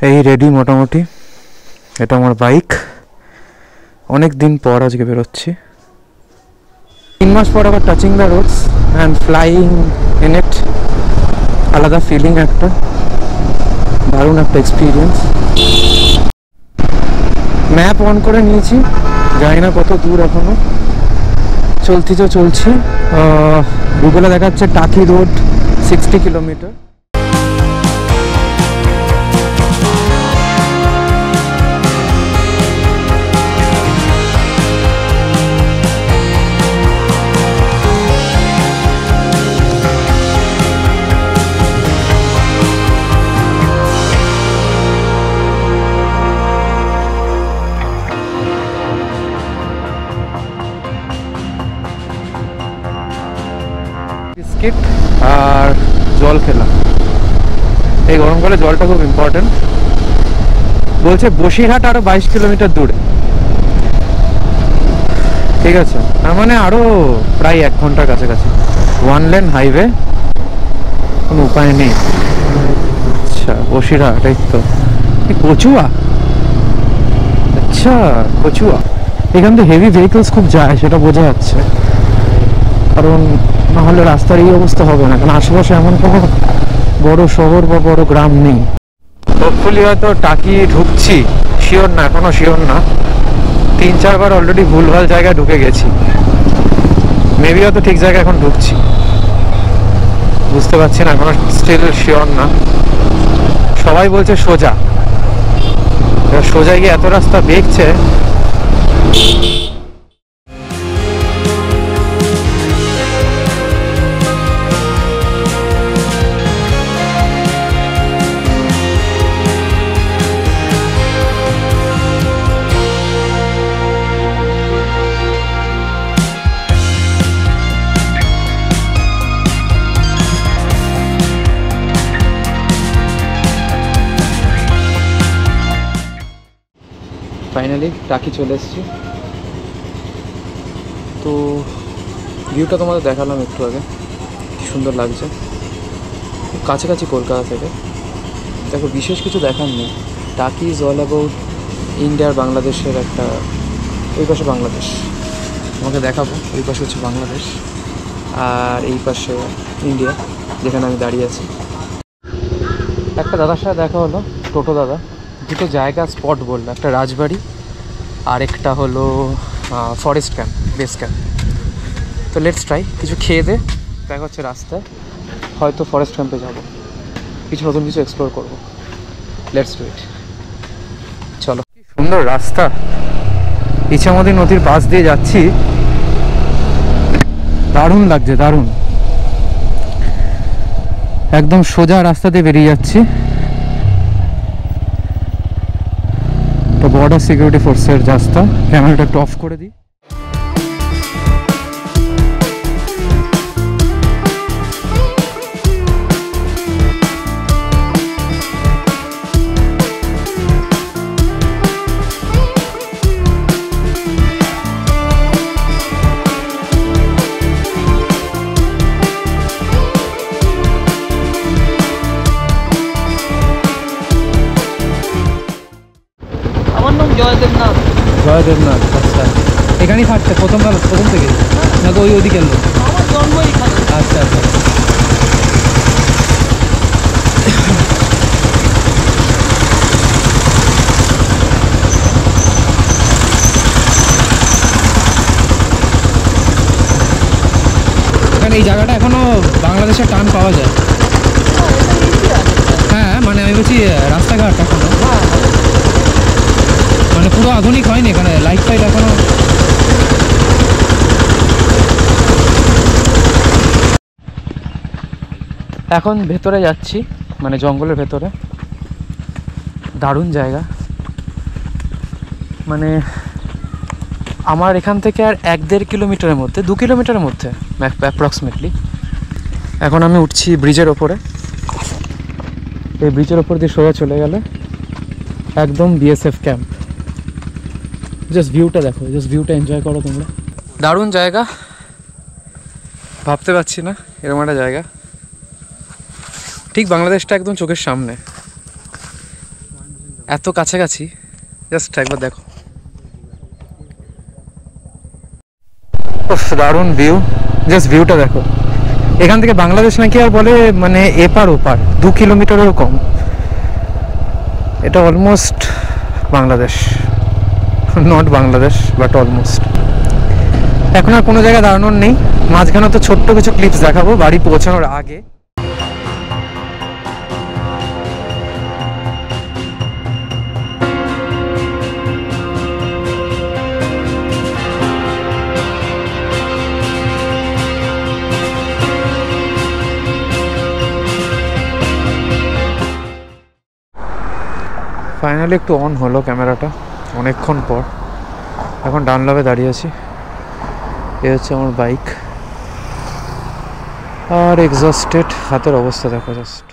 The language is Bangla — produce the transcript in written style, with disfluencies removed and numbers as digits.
এই রেডি মোটামুটি। এটা আমার বাইক, অনেক দিন পর আজকে বেরোচ্ছি। 3 মাস পর আবার touching the roads and flying in it, আলাদা ফিলিং, একটা দারুণ একটা এক্সপিরিয়েন্স। ম্যাপ অন করে নিয়েছি, জানি না কত দূর এখনো, চলছি। গুগলে দেখাচ্ছে টাকি রোড 60 কিলোমিটার। বিস্কিট আর জল খেলাম। এই গরমকালে জলটা খুব ইম্পর্টেন্ট। বলছে বসিরহাট আরো 22 কিলোমিটার দূরে, ঠিক আছে, তার মানে আরো প্রায় 1 ঘন্টার কাছাকাছি। 1 লেন হাইওয়ে, কোনো উপায় নেই। আচ্ছা বসিরহাট, এই তো কচুয়া। আচ্ছা কচুয়া, এখান থেকে হেভি ভেহিকলস খুব যায়, সেটা বোঝা যাচ্ছে, কারণ নাহলে রাস্তার এই অবস্থা হবে না, কারণ আশেপাশে এমন কোনো বড় শহর বা বড় গ্রাম নেই। হোপফুলি হয়তো টাকি ঢুকছি, শিওর না, এখনো শিওর না। 3-4 বার অলরেডি ভুলভাল জায়গায় ঢুকে গেছি, মেবি হয়তো ঠিক জায়গায় এখন ঢুকছি, বুঝতে পারছি না, এখনো স্টিল শিওর না। সবাই বলছে সোজা, সোজা গিয়ে এত রাস্তা দেখছে। ফাইনালি টাকি চলে এসেছি। তো ভিউটা তোমাদের দেখালাম একটু আগে, কি সুন্দর লাগছে, খুব কাছাকাছি কলকাতা থেকে। দেখো বিশেষ কিছু দেখার নেই, টাকি ইজ অল অ্যাবাউট ইন্ডিয়া আর বাংলাদেশের একটা, ওই পাশে বাংলাদেশ তোমাকে দেখাবো, ওই পাশে হচ্ছে বাংলাদেশ আর এই পাশে ইন্ডিয়া, যেখানে আমি দাঁড়িয়ে আছি। একটা দাদার সাথে দেখা হলো, টোটো দাদা, দুটো জায়গা স্পট বললো, একটা রাজবাড়ি আর একটা হলো ফরেস্ট ক্যাম্প, বেস ক্যাম্প। তো লেটস ট্রাই, কিছু খেয়ে দে, দেখা হচ্ছে রাস্তায়, হয়তো ফরেস্ট ক্যাম্পে যাবো, কিছু নতুন কিছু এক্সপ্লোর করবো। লেটস ডু ইট, চলো। সুন্দর রাস্তা, ইছামতি নদীর পাশ দিয়ে যাচ্ছি, দারুণ লাগছে, দারুণ, একদম সোজা রাস্তা দিয়ে বেরিয়ে যাচ্ছি। বর্ডার সিকিউরিটি ফোর্সের রাস্তা, ক্যামেরাটা একটু অফ করে দিই। জয়দেবনাথ, আচ্ছা, এখানেই থাকছে প্রথম থেকে নাকি ওইদিকে এলো? আমার জন্ম এখানে। আচ্ছা আচ্ছা, এখানে এই জায়গাটা এখনো বাংলাদেশের টান পাওয়া যায়। হ্যাঁ মানে আমি বলছি রাস্তাঘাট এখনো মানে পুরো আধুনিক হয়নি, এখানে লাইট ফাইট এখনো। এখন ভেতরে যাচ্ছি, মানে জঙ্গলের ভেতরে, দারুণ জায়গা। মানে আমার এখান থেকে আর 1-1.5 কিলোমিটারের মধ্যে, 2 কিলোমিটারের মধ্যে অ্যাপ্রক্সিমেটলি। এখন আমি উঠছি ব্রিজের ওপরে, এই ব্রিজের ওপর দিয়ে সোজা চলে গেলে একদম বিএসএফ ক্যাম্প। জাস্ট ভিউটা দেখো, জাস্ট ভিউটা এনজয় করো তোমরা। দারুণ জায়গা, ভাবতে পারছি না এরকম একটা জায়গা। ঠিক বাংলাদেশটা একদম চোখের সামনে। এত কাছাকাছি, জাস্ট একবার দেখো। দারুণ ভিউ, জাস্ট ভিউটা দেখো। এখান থেকে বাংলাদেশ নাকি আর বলে মানে এপার ওপার 2 কিলোমিটারেরও কম। এটা almost Bangladesh, not Bangladesh but almost. এখন আর কোনো জায়গায় দাঁড়ানোর নেই, মাঝখানে তো ছোট্ট কিছু ক্লিপস দেখাবো বাড়ি পৌঁছানোর আগে। ফাইনালি একটু অন হলো ক্যামেরাটা অনেকক্ষণ পর। এখন ডানলপে দাঁড়িয়ে আছি, এ হচ্ছে আমার বাইক। আর এক্সস্টেড, হাতের অবস্থা দেখো জাস্ট।